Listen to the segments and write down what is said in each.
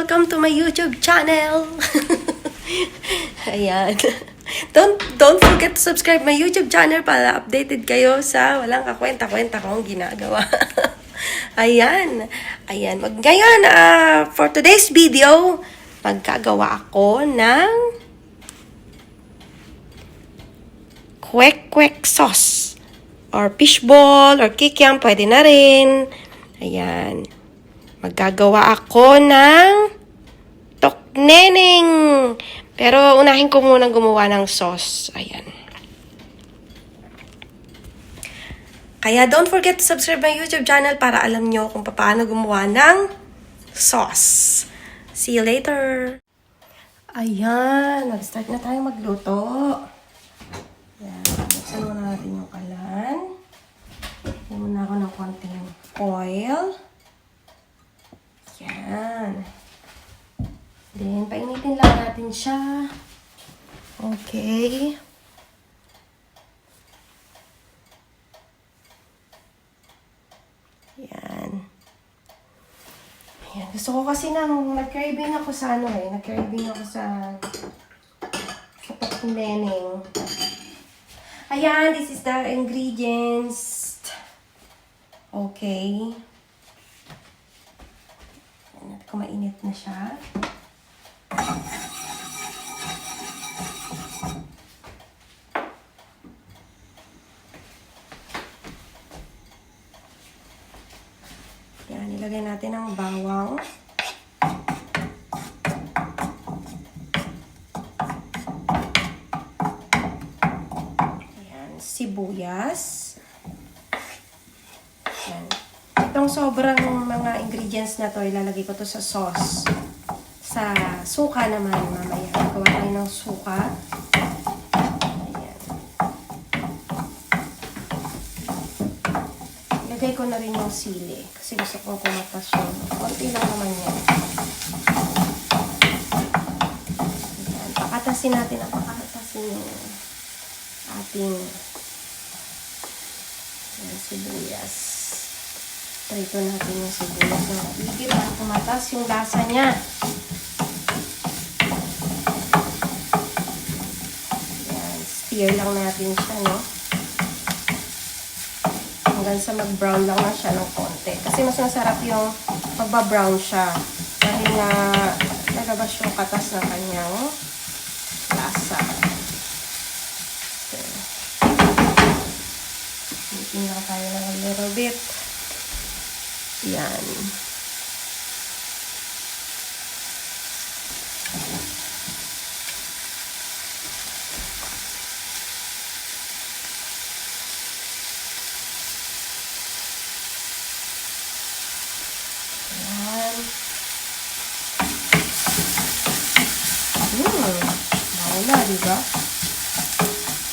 Welcome to my YouTube channel! Ayan. Don't forget to subscribe my YouTube channel para updated kayo sa walang kakwenta-kwenta kong ginagawa. Ayan. Ayan. Ngayon, for today's video, magkagawa ako ng kwek-kwek sauce. Or fishball, or kikiam, pwede na rin. Ayan. Maggagawa ako ng tokneneng. Pero unahin ko munang gumawa ng sauce. Ayan. Kaya don't forget to subscribe my YouTube channel para alam nyo kung paano gumawa ng sauce. See you later! Ayan. Nag-start na tayo magluto. Ayan. Buksan muna natin yung kalan. Lagyan muna ako ng konting oil. Yan. Then, painitin lang natin siya. Okay. Yan. Ayan. Gusto ko kasi nag-craving ako sa nag-craving ako sa tokneneng. Ayan, this is the ingredients. Okay. Kung mainit na siya. Yan, ilagay natin ang bawang. Yan, sibuyas. Yan. Itong sobrang mga ingredients na to, ilalagay ko to sa sauce. Sa suka naman, mamaya. Gawa tayo ng suka. Ayan. Ilagay ko na rin yung sili. Kasi gusto kong kumatas yung konti lang naman yan. Ayan. Pakatasin natin ang pakatasin yung ating sibuyas. Prito natin yung sibuyas na maigit para kumatas yung lasa niya. Ayan, stir lang natin siya, no? Hanggang sa mag-brown lang na siya ng konti. Kasi mas masarap yung magba-brown siya. Dahil na nalabas yung katas ng kanyang lasa. Okay. Hitin lang tayo ng a little bit. Yan. Yan. Bawala, diba?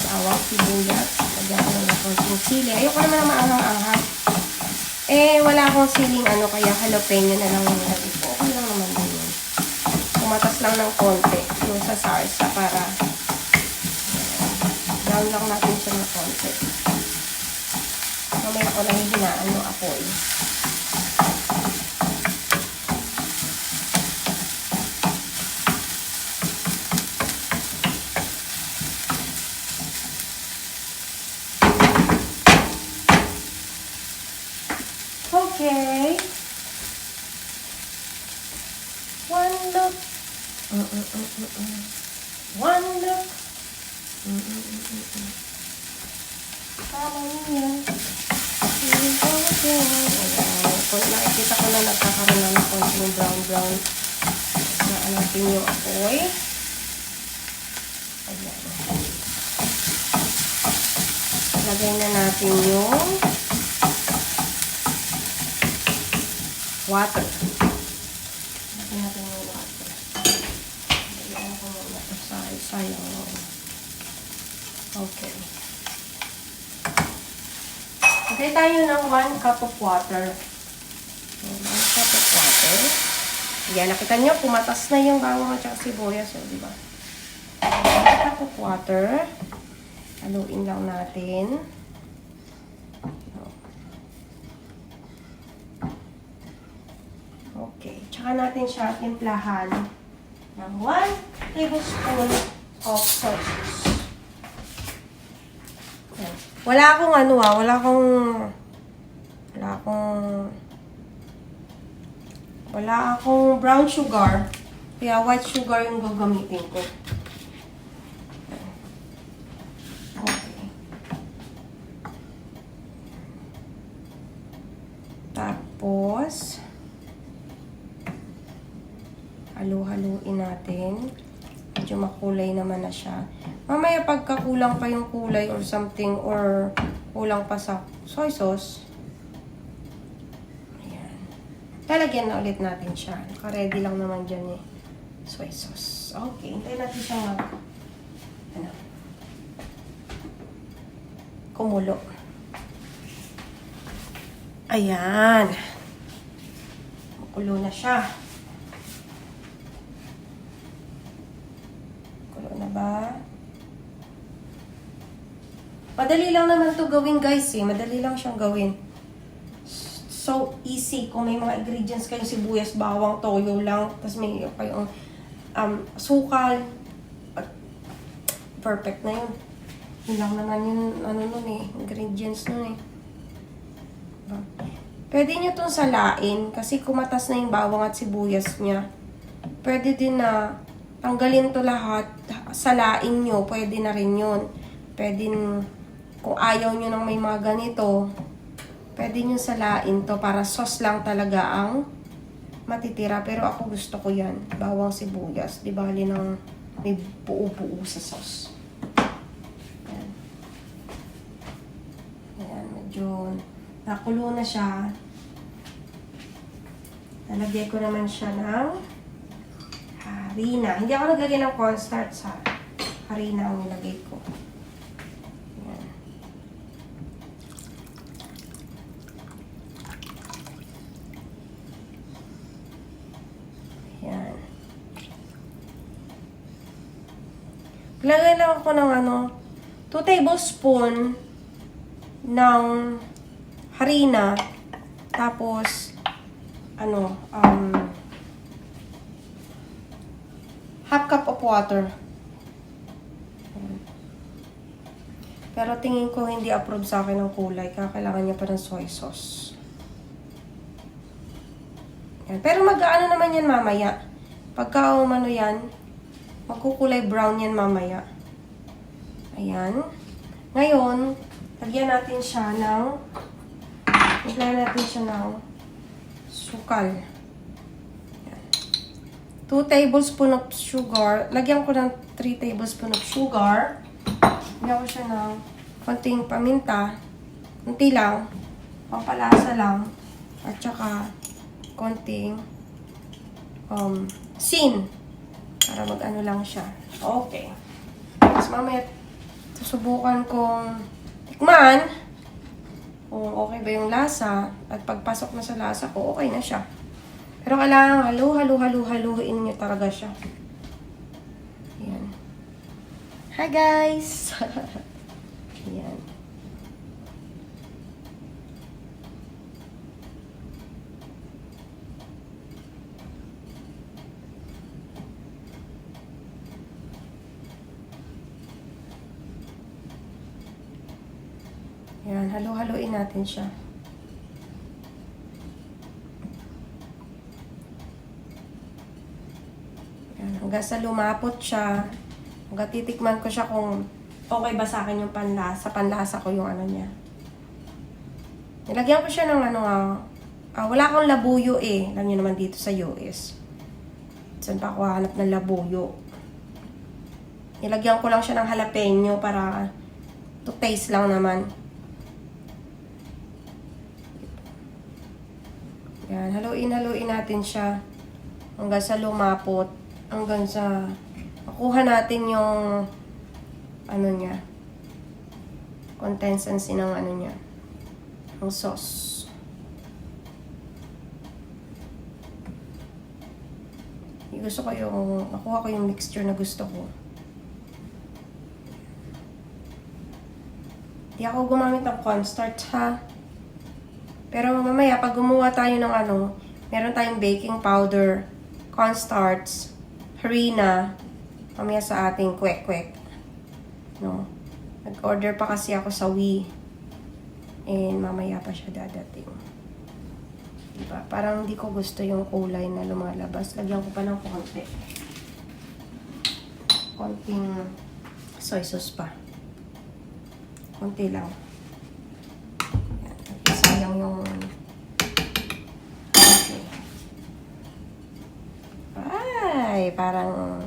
Bawang, sibuyas. Lagyan ko ng konting sili. Ayoko naman ang maanghang-anghang. Wala akong siling kaya jalapeno na lang yung nilagay ko. Okay lang naman din yun. Pumatas lang ng konti yung sa sarsa para brown lang natin siya ng konti. Mamaya ko lang hinaan yung apoy. Okay. One look. One look. Tama niya. Kung nakikita ko na nagkakaroon na ng konting brown. Na natin yung apoy. Ayan. Lagay na natin yung water. Lagyan natin yung water. Lagyan ko muna ito sa sayang. Okay. Lagay tayo ng 1 cup of water. 1 cup of water. Ayan, nakita nyo, pumatas na yung bawang at sibuyas. Diba? 1 cup of water. Haluin lang natin. Okay. Tsaka natin siya timplahan ng 1 tablespoon of soy sauce. Yan. Wala akong brown sugar. Kaya white sugar yung gagamitin ko. Okay. Tapos, halu-haluin natin. Medyo makulay naman na siya. Mamaya pagka kulang pa yung kulay or something or kulang pa sa soy sauce, ayan. Lalagyan na ulit natin siya. Naka-ready lang naman dyan eh. Soy sauce. Okay, hintayin natin siyang kumulo. Ayan. Makulo na siya. Kulo na ba? Madali lang naman to gawin, guys eh. Madali lang siyang gawin. So easy. Kung may mga ingredients kayong sibuyas, bawang, toyo lang, tapos may kayong sukal. Perfect na yun. Yun lang naman yung nun eh, ingredients nun eh. Pwede nyo itong salain kasi kumatas na yung bawang at sibuyas niya. Pwede din na tanggalin to lahat, salain nyo, pwede na rin yun. Pwede, kung ayaw nyo ng may mga ganito, pwede nyo salain to para sauce lang talaga ang matitira. Pero ako gusto ko yan, bawang sibuyas. Di bali ng may buo-buo sa sauce. Ayan. Ayan, medyo nakulo na siya. Nalagay ko naman siya ng harina. Hindi ako naglagay ng cornstarch ha. Harina ang nilagay ko. Ayan. Ayan. Lagay lang ako ng 2 tablespoon ng harina. Tapos, half cup of water. Pero tingin ko hindi approve sa akin ng kulay. Kailangan niya pa ng soy sauce. Yan. Pero mag-ano naman yan mamaya. Pagka yan, magkukulay brown yan mamaya. Ayan. Ngayon, lagyan natin siya ng sukal. Ayan. 2 tablespoon of sugar. Lagyan ko ng 3 tablespoon of sugar. Lagyan ko siya ng konting paminta. Kunti lang. Pampalasa lang. At saka konting sin. Para mag-ano lang siya. Okay. Tapos mamaya susubukan kong tikman kung okay ba yung lasa. At pagpasok na sa lasa ko, okay na siya. Pero kailangan haluin nyo talaga siya. Ayan. Hi guys! Ayan. Ayan, haluin natin siya. Ayan, hanggang sa lumapot siya. Hanggang titikman ko siya kung okay ba sa akin yung panlasa ko yung niya. Nilagyan ko siya ng wala akong labuyo eh. Alam niyo naman dito sa US. Saan pa ako hanap ng labuyo? Nilagyan ko lang siya ng jalapeno para to taste lang naman. Yan, haluin natin siya hanggang sa lumapot, hanggang sa makuha natin yung niya, consistency ng niya, ng sauce. Gusto ko makuha ko yung mixture na gusto ko. Di ako gumamit ng cornstarch ha. Pero mamaya, pag gumawa tayo ng Meron tayong baking powder, cornstarch, harina, mamaya sa ating kwek-kwek. No? Nag-order pa kasi ako sa Wii. And mamaya pa siya dadating. Diba? Parang hindi ko gusto yung kulay na lumalabas. Lagyan ko pa ng konti. Konting soy sauce pa. Konti lang. Yan. Sayang yung... Okay. Ay, parang...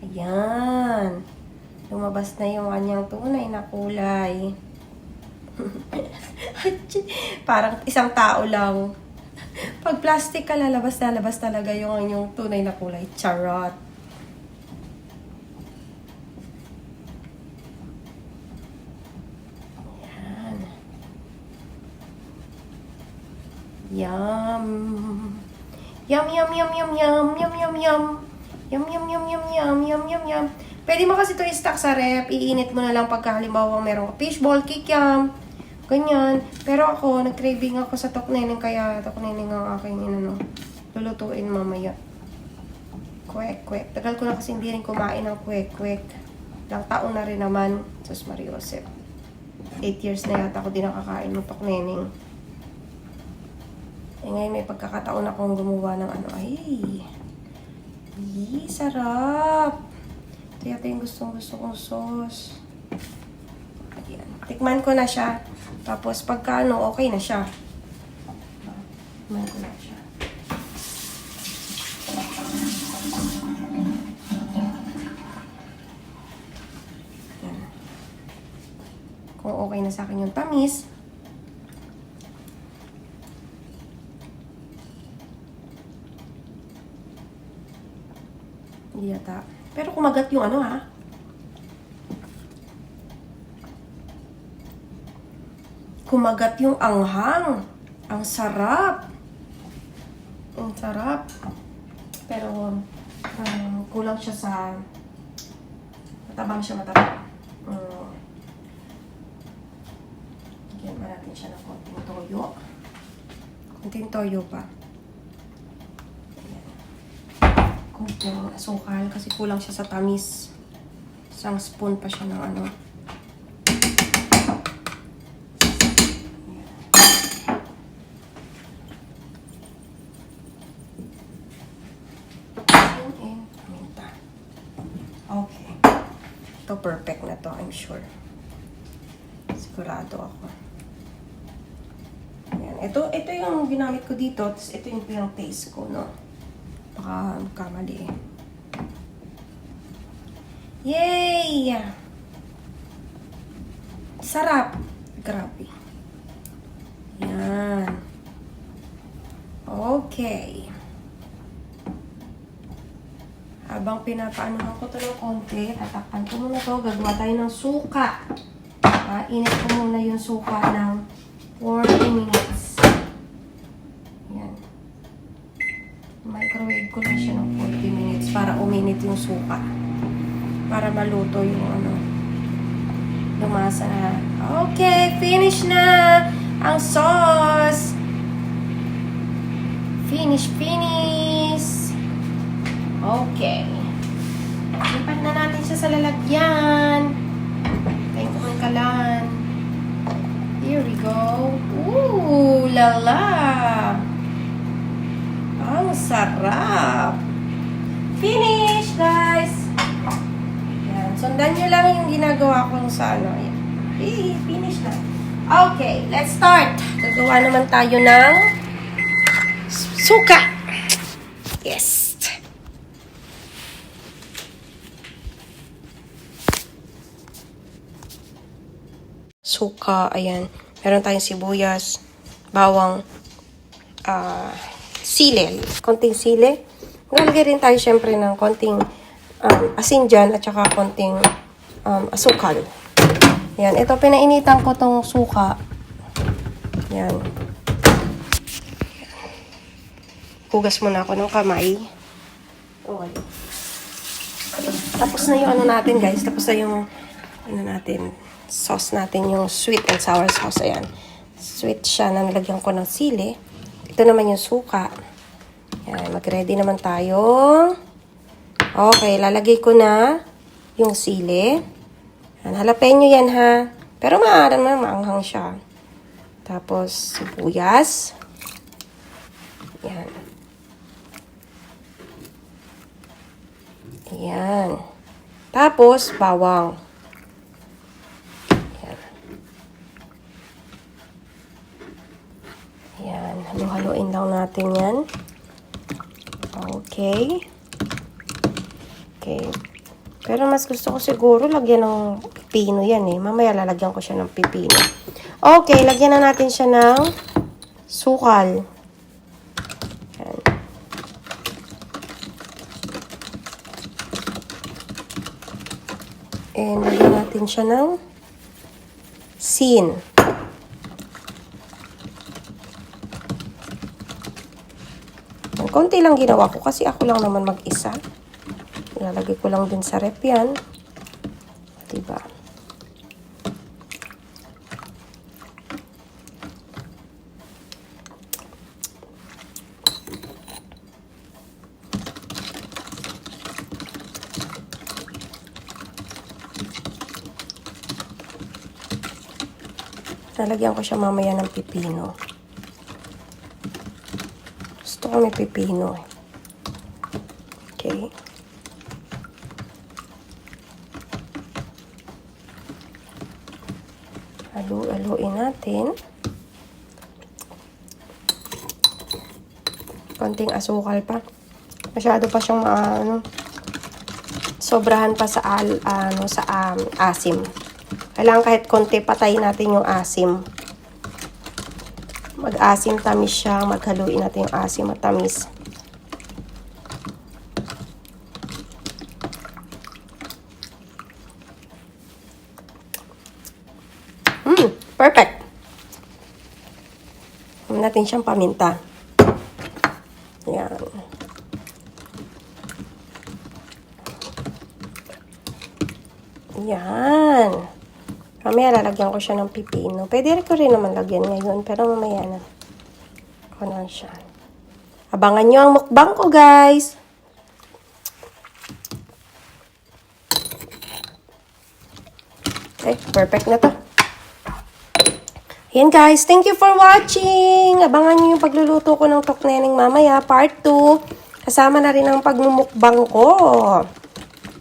Ayan. Lumabas na yung kanyang tunay na kulay. Parang isang tao lang. Pag plastic ka, lalabas talaga yung tunay na kulay. Charot. Yan. Yum. Yum, yum, yum, yum, yum, yum, yum, yum. Yum, yum, yum, yum, yum, yum, yum, yum. Pwede mo kasi ito i-stock sa rep. Iinit mo na lang pagka halimbawa meron ka fishball, kikiam. Ganyan. Pero ako, nag-craving ako sa toknening, kaya toknening ang aking lulutuin mamaya. Kwek-kwek. Tagal ko na kasi hindi rin kumain ng kwek-kwek. Ilang taon na rin naman. Sus Mariosep. 8 years na yata ako din nakakain ng toknening. Eh ngayon may pagkakataon akong gumawa ng Ay, sarap. Ito yata yung gustong-gusto kong sauce. Ayan. Tikman ko na siya. Tapos pagka okay na siya. Tikman ko na siya. Ayan. Kung okay na sa akin yung tamis. Hindi yata. Pero kumagat yung Kumagat yung anghang. Ang sarap. Ang sarap. Pero, kulang siya sa... Matabang siya, matabang. Lagyan pa natin siya ng konting toyo. Konting toyo pa. Konting asukal kasi kulang siya sa tamis. Isang spoon pa siya ng Okay. Ito perfect na to, I'm sure. Sigurado ako. Ayan. Ito yung ginamit ko dito. Tapos ito yung taste ko, no? Baka magkamali eh. Yay! Sarap! Grabe. Yan. Okay. Habang pinapaanuhan ko ito ng konti, tatakpan ko muna ito. Gagawa tayo ng suka. Init ko muna yung suka ng 40 minutes. Yan. Microwave ko lang siya ng 40 minutes para uminit yung suka. Para maluto yung lumasa na. Okay, finish na ang sauce. Finish. Okay. Lipat na natin siya sa lalagyan. Kain ko ng kalan. Here we go. Ooh, lala. Ang sarap. Finish, guys. Yan. Sundan nyo lang yung ginagawa ko sa Yan. Finish na. Okay, let's start. Gagawa naman tayo ng suka. Yes. Suka, ayan. Meron tayong sibuyas, bawang, sili. Konting sili. Nalagay rin tayo syempre ng konting asin dyan at saka konting asukal. Yan. Ito, pinainitan ko tong suka. Yan. Hugas muna ako ng kamay. Okay. Tapos na yung natin, guys. Tapos na yung natin, sauce natin, yung sweet and sour sauce. Ayan. Sweet siya. Nalagyan ko ng sili. Ito naman yung suka. Yan, mag-ready naman tayo. Okay, lalagay ko na yung sili. Yan, jalapeno yan ha. Pero maaari naman maanghang siya. Tapos, sibuyas. Yan. Yan. Tapos, bawang. Yan. Yan. Halo-haloin lang natin yan. Okay. Okay. Pero mas gusto ko siguro lagyan ng pipino yan eh. Mamaya lalagyan ko siya ng pipino. Okay, lagyan na natin siya ng sukal. Yan. And lagyan natin siya ng sin. Konti lang ginawa ko kasi ako lang naman mag-isa. Ilalagay ko lang din sa rep yan. Diba? Lalagyan ko siya mamaya ng pipino. Gusto ko may pipino eh. Okay. Haluin natin. Konting asukal pa. Masyado pa siyang sobrahan pa sa asim. Kailangan kahit konti patayin natin yung asim. Mag-asim tamis siya. Maghaluin natin yung asim at tamis. Perfect. Huwag natin siyang paminta. Yan. Yan. Mamaya lalagyan ko siya ng pipino. Pwede ko rin naman lagyan ngayon, pero mamaya na. Ako na siya. Abangan nyo ang mukbang ko, guys. Okay, perfect na to. Ayan guys, thank you for watching. Abangan nyo yung pagluluto ko ng tokneneng mamaya, part 2. Kasama na rin ang pagmumukbang ko.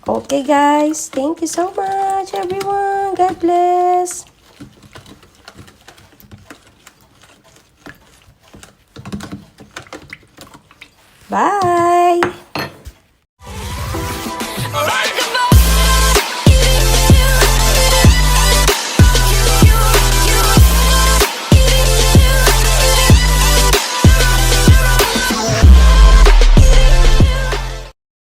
Okay guys, thank you so much everyone. God bless. Bye!